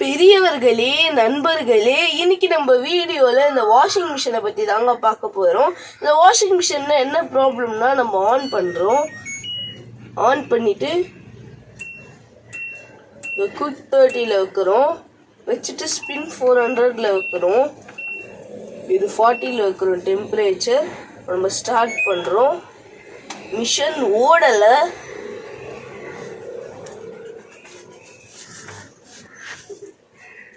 பெரியவர்களே, நண்பர்களே, இன்னைக்கு நம்ம வீடியோல இந்த வாஷிங் மிஷினை பத்தி தாங்க பார்க்க போறோம். இந்த வாஷிங் மிஷின்ல என்ன ப்ராப்ளம்னா, நம்ம ஆன் பண்றோம். ஆன் பண்ணிட்டு குயிக் 30ல வைக்கிறோம். வச்சுட்டு ஸ்பின் 400ல வைக்கிறோம். இது 40ல வைக்கிறோம் டெம்பரேச்சர். நம்ம ஸ்டார்ட் பண்றோம். மிஷின் ஓடலை.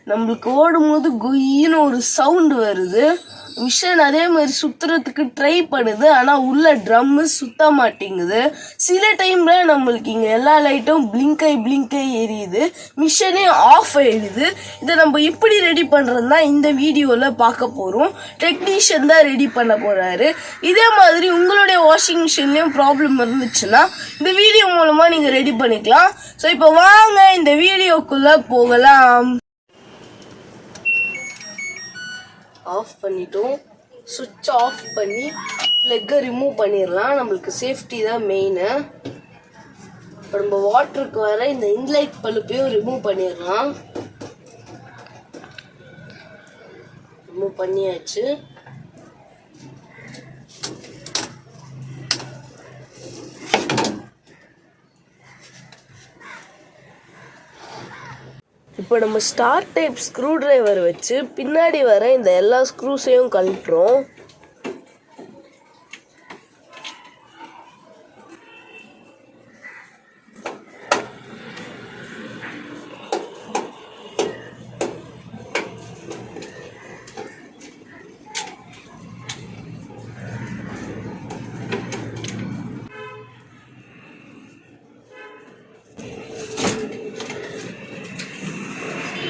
நம்மளுக்கு ஓடும்போது குயின்னு ஒரு சவுண்டு வருது. மிஷின் அதே மாதிரி சுத்துறதுக்கு ட்ரை பண்ணுது, ஆனால் உள்ள ட்ரம்மு சுத்த மாட்டேங்குது. சில டைம்ல நம்மளுக்கு இங்கே எல்லா லைட்டும் பிளிங்காய் எரியுது, மிஷினே ஆஃப் ஆயிடுது. இதை நம்ம எப்படி ரெடி பண்ணுறதுனா இந்த வீடியோவில் பார்க்க போகிறோம். டெக்னீஷியன் தான் ரெடி பண்ண போகிறாரு. இதே மாதிரி உங்களுடைய வாஷிங் மிஷின்லேயும் ப்ராப்ளம் இருந்துச்சுன்னா இந்த வீடியோ மூலமாக நீங்கள் ரெடி பண்ணிக்கலாம். ஸோ இப்போ வாங்க இந்த வீடியோக்குள்ளே போகலாம். ஆஃப் பண்ணிட்டோம். சுவிட்ச் ஆஃப் பண்ணி ப்ளக்கை ரிமூவ் பண்ணிடலாம். நம்மளுக்கு சேஃப்டி தான் மெயினு. இப்போ நம்ம வாட்டருக்கு வர இந்த இன்லைட் பல்பையும் ரிமூவ் பண்ணிடலாம். ரிமூவ் பண்ணியாச்சு. இப்போ நம்ம ஸ்டார் டைப் ஸ்க்ரூ டிரைவர் வச்சு பின்னாடி வர இந்த எல்லா ஸ்க்ரூஸையும் கழட்டுறோம்.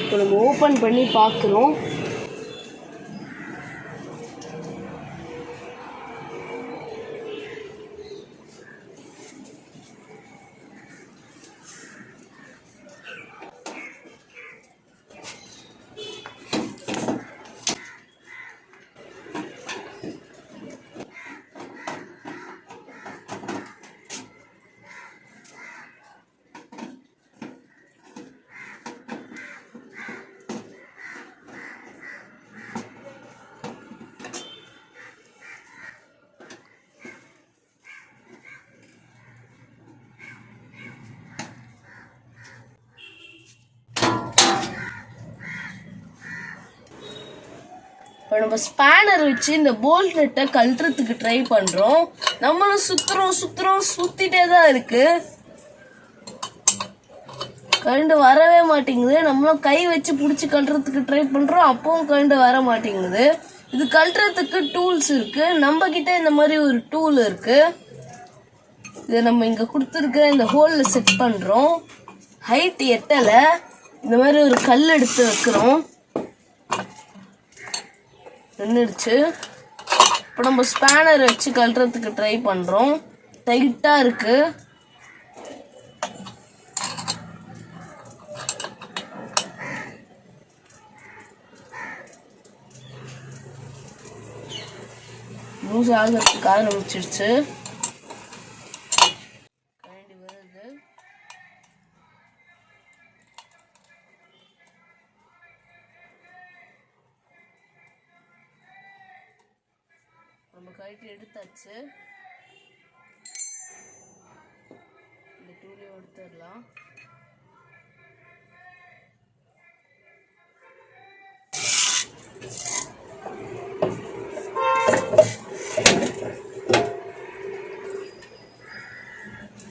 இப்போ நம்ம ஓப்பன் பண்ணி பார்க்குறோம். இப்போ நம்ம ஸ்பேனர் வச்சு இந்த போல்ட் நட்டை கழட்டுறதுக்கு ட்ரை பண்ணுறோம். நம்மளும் சுற்றிட்டே தான் இருக்கு. கழண்டு வரவே மாட்டேங்குது. நம்மளும் கை வச்சு பிடிச்சி கழட்டுறதுக்கு ட்ரை பண்ணுறோம், அப்பவும் கழண்டு வர மாட்டேங்குது. இது கழட்டுறதுக்கு டூல்ஸ் இருக்கு. நம்ம கிட்ட இந்த மாதிரி ஒரு டூல் இருக்கு. இதை நம்ம இங்கே கொடுத்துருக்கிற இந்த ஹோலில் செட் பண்ணுறோம். ஹைட் எட்டலை. இந்த மாதிரி ஒரு கல் எடுத்து வைக்கிறோம். நின்றுடுச்சு. இப்போ நம்ம ஸ்பேனர் வச்சு கழட்டுறதுக்கு ட்ரை பண்ணுறோம். டைட்டாக இருக்கு. லூஸ் ஆகிறதுக்கு ஆரம்பிச்சிருச்சு. நம்ம கழட்டி எடுத்தாச்சு. இந்த டூலையும் எடுத்துடலாம்.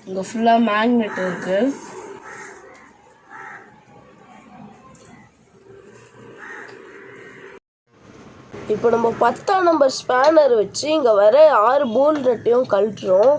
இங்கே ஃபுல்லாக மேக்னெட் இருக்கு. இப்போ நம்ம 10ஆம் நம்பர் ஸ்பேனர் வச்சு இங்கே வர 6 போல்ட் நட்டையும் கழட்டுறோம்.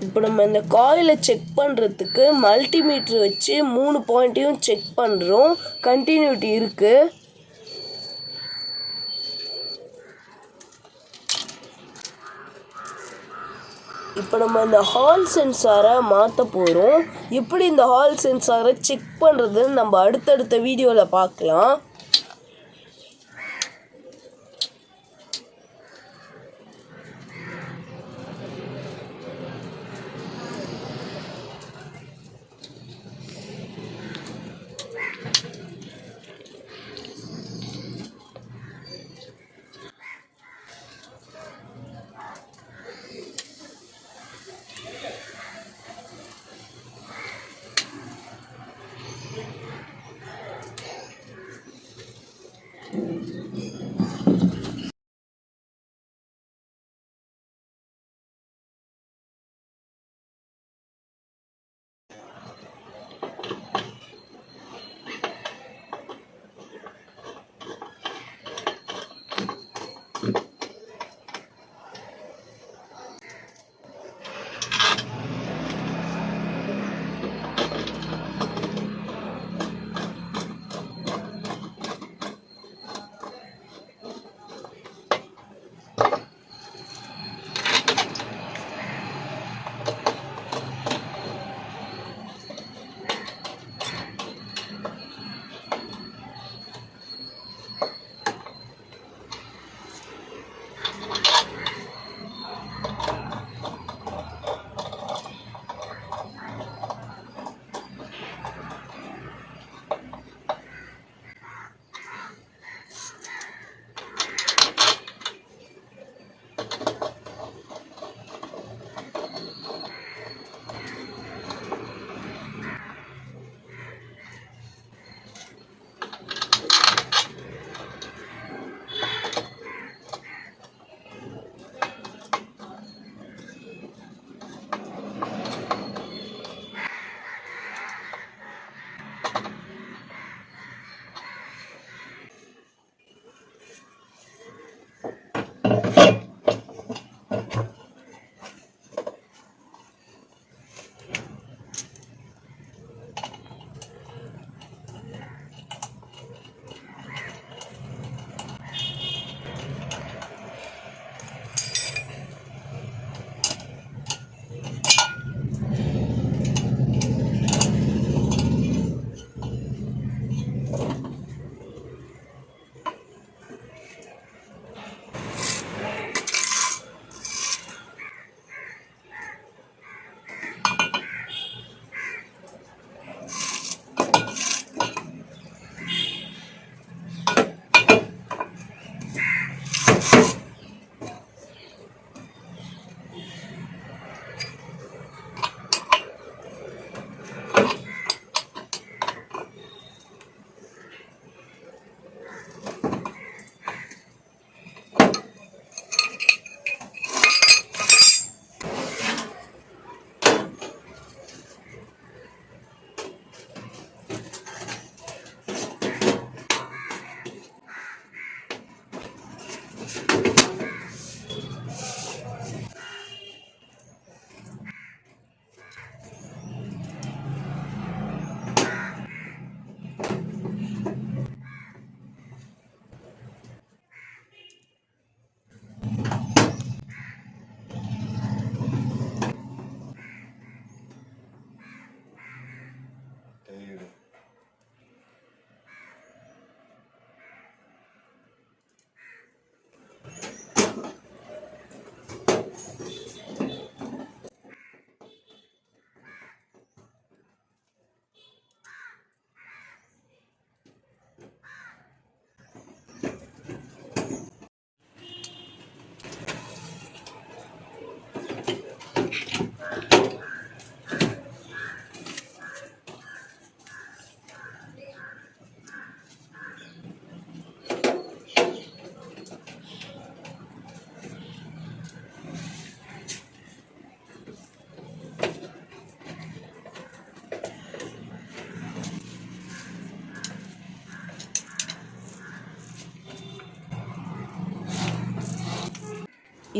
இப்போ நம்ம இந்த காயிலை செக் பண்ணுறதுக்கு மல்டிமீட்டர் வச்சு 3 பாயிண்ட்டையும் செக் பண்ணுறோம். கண்டினியூட்டி இருக்குது. இப்போ நம்ம இந்த ஹால் சென்சாரை மாற்ற போகிறோம். எப்படி இந்த ஹால் சென்சாரை செக் பண்ணுறதுன்னு நம்ம அடுத்தடுத்த வீடியோவில் பார்க்கலாம்.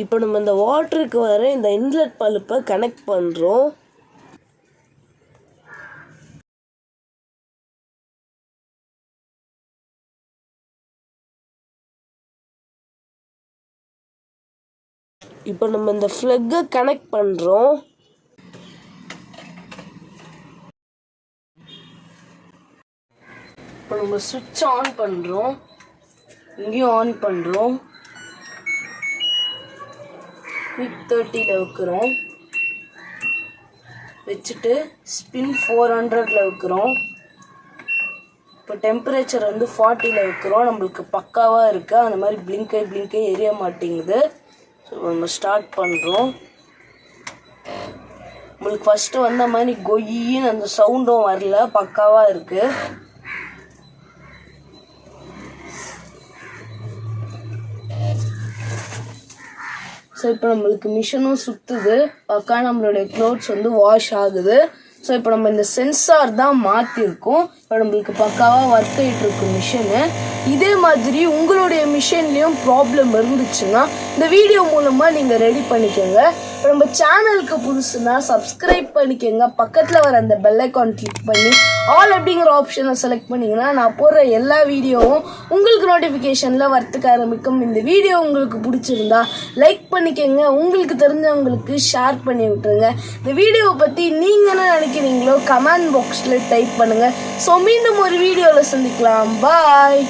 இப்போ நம்ம இந்த வாட்டருக்கு வர இந்த இன்லெட் பல்பை கனெக்ட் பண்ணுறோம். இப்போ நம்ம இந்த ஃப்ளக்கை கனெக்ட் பண்ணுறோம். இப்போ நம்ம சுவிட்ச் ஆன் பண்ணுறோம். இங்கேயும் ஆன் பண்ணுறோம். குயிக் 30ல் வைக்கிறோம். வச்சுட்டு ஸ்பின் 400ல் வைக்கிறோம். இப்போ டெம்பரேச்சர் வந்து 40ல் வைக்கிறோம். நம்மளுக்கு பக்காவாக இருக்குது. அந்த மாதிரி பிளிங்கை எரிய மாட்டேங்குது. ஸோ நம்ம ஸ்டார்ட் பண்ணுறோம். உங்களுக்கு ஃபஸ்ட்டு வந்த மாதிரி கொய்யின்னு அந்த சவுண்டும் வரல, பக்காவாக இருக்குது. ஸோ இப்போ நம்மளுக்கு மிஷினும் சுற்றுது. பக்கா நம்மளுடைய க்ளோத்ஸ் வந்து வாஷ் ஆகுது. ஸோ இப்போ நம்ம இந்த சென்சார் தான் மாற்றிருக்கோம். இப்போ நம்மளுக்கு பக்காவாக ஒர்க் ஆகிட்டு இருக்கு மிஷினு. இதே மாதிரி உங்களுடைய மிஷின்லேயும் ப்ராப்ளம் இருந்துச்சுன்னா இந்த வீடியோ மூலமாக நீங்கள் ரெடி பண்ணிக்கோங்க. இப்போ நம்ம சேனலுக்கு புதுசுனா சப்ஸ்கிரைப் பண்ணிக்கோங்க. பக்கத்தில் வர அந்த பெல் ஐக்கான் கிளிக் பண்ணி ஆல் அப்படிங்கிற ஆப்ஷனை செலக்ட் பண்ணிங்கன்னா நான் போடுற எல்லா வீடியோவும் உங்களுக்கு நோட்டிஃபிகேஷனில் வரத்துக்கு ஆரம்பிக்கும். இந்த வீடியோ உங்களுக்கு பிடிச்சிருந்தா லைக் பண்ணிக்கோங்க. உங்களுக்கு தெரிஞ்சவங்களுக்கு ஷேர் பண்ணி விட்டுருங்க. இந்த வீடியோவை பற்றி நீங்கள் என்ன நினைக்கிறீங்களோ கமெண்ட் பாக்ஸில் டைப் பண்ணுங்கள். ஸோ மீண்டும் ஒரு வீடியோவில் சந்திக்கலாம். பாய்.